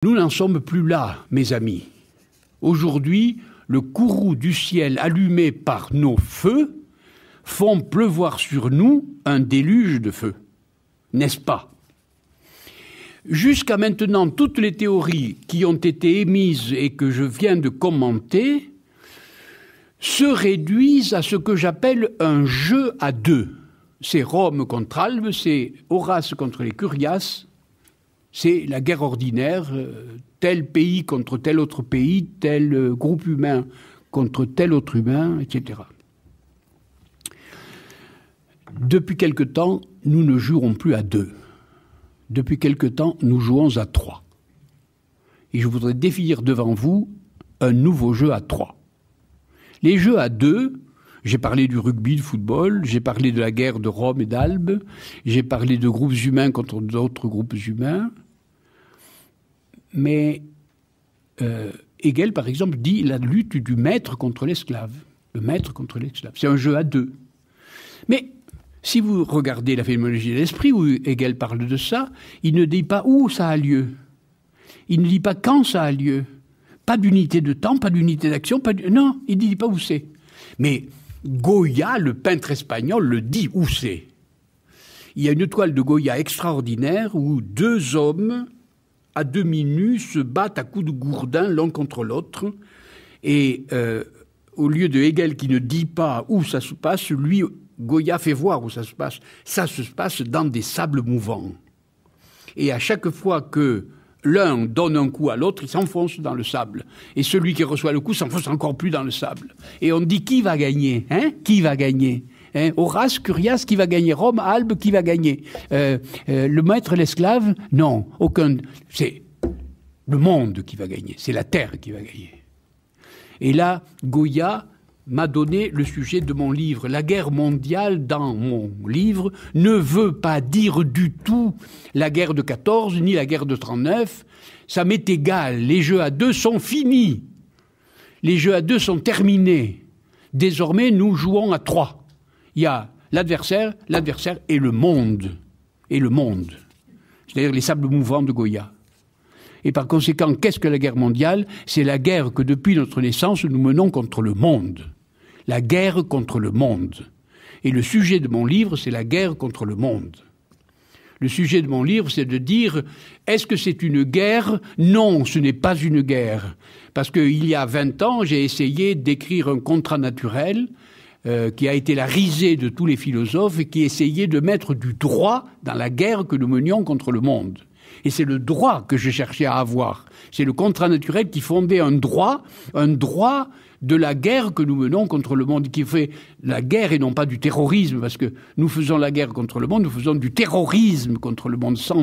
Nous n'en sommes plus là, mes amis. Aujourd'hui, le courroux du ciel allumé par nos feux font pleuvoir sur nous un déluge de feu. N'est-ce pas? Jusqu'à maintenant, toutes les théories qui ont été émises et que je viens de commenter se réduisent à ce que j'appelle un jeu à deux. C'est Rome contre Albe, c'est Horace contre les Curiaces, c'est la guerre ordinaire, tel pays contre tel autre pays, tel groupe humain contre tel autre humain, etc. Depuis quelque temps, nous ne jouerons plus à deux. Depuis quelque temps, nous jouons à trois. Et je voudrais définir devant vous un nouveau jeu à trois. Les jeux à deux, j'ai parlé du rugby, du football, j'ai parlé de la guerre de Rome et d'Albe, j'ai parlé de groupes humains contre d'autres groupes humains. Mais Hegel, par exemple, dit la lutte du maître contre l'esclave. Le maître contre l'esclave. C'est un jeu à deux. Mais si vous regardez la phénoménologie de l'esprit, où Hegel parle de ça, il ne dit pas où ça a lieu. Il ne dit pas quand ça a lieu. Pas d'unité de temps, pas d'unité d'action, non, il ne dit pas où c'est. Mais Goya, le peintre espagnol, le dit où c'est. Il y a une toile de Goya extraordinaire où deux hommes, à demi nus, se battent à coups de gourdin l'un contre l'autre. Et au lieu de Hegel qui ne dit pas où ça se passe, lui, Goya fait voir où ça se passe. Ça se passe dans des sables mouvants. Et à chaque fois que l'un donne un coup à l'autre, il s'enfonce dans le sable. Et celui qui reçoit le coup s'enfonce encore plus dans le sable. Et on dit qui va gagner, hein? Qui va gagner? Horace, Curiace, qui va gagner? Rome, Albe, qui va gagner? Le maître, l'esclave? Non, aucun. C'est le monde qui va gagner. C'est la terre qui va gagner. Et là, Goya m'a donné le sujet de mon livre. La guerre mondiale, dans mon livre, ne veut pas dire du tout la guerre de 14, ni la guerre de 39. Ça m'est égal. Les jeux à deux sont finis. Les jeux à deux sont terminés. Désormais, nous jouons à trois. Il y a l'adversaire et le monde. Et le monde. C'est-à-dire les sables mouvants de Goya. Et par conséquent, qu'est-ce que la guerre mondiale? C'est la guerre que depuis notre naissance, nous menons contre le monde. La guerre contre le monde. Et le sujet de mon livre, c'est la guerre contre le monde. Le sujet de mon livre, c'est de dire, est-ce que c'est une guerre? Non, ce n'est pas une guerre. Parce qu'il y a 20 ans, j'ai essayé d'écrire un contrat naturel qui a été la risée de tous les philosophes et qui essayait de mettre du droit dans la guerre que nous menions contre le monde. Et c'est le droit que je cherchais à avoir. C'est le contrat naturel qui fondait un droit de la guerre que nous menons contre le monde, qui fait la guerre et non pas du terrorisme, parce que nous faisons la guerre contre le monde, nous faisons du terrorisme contre le monde sans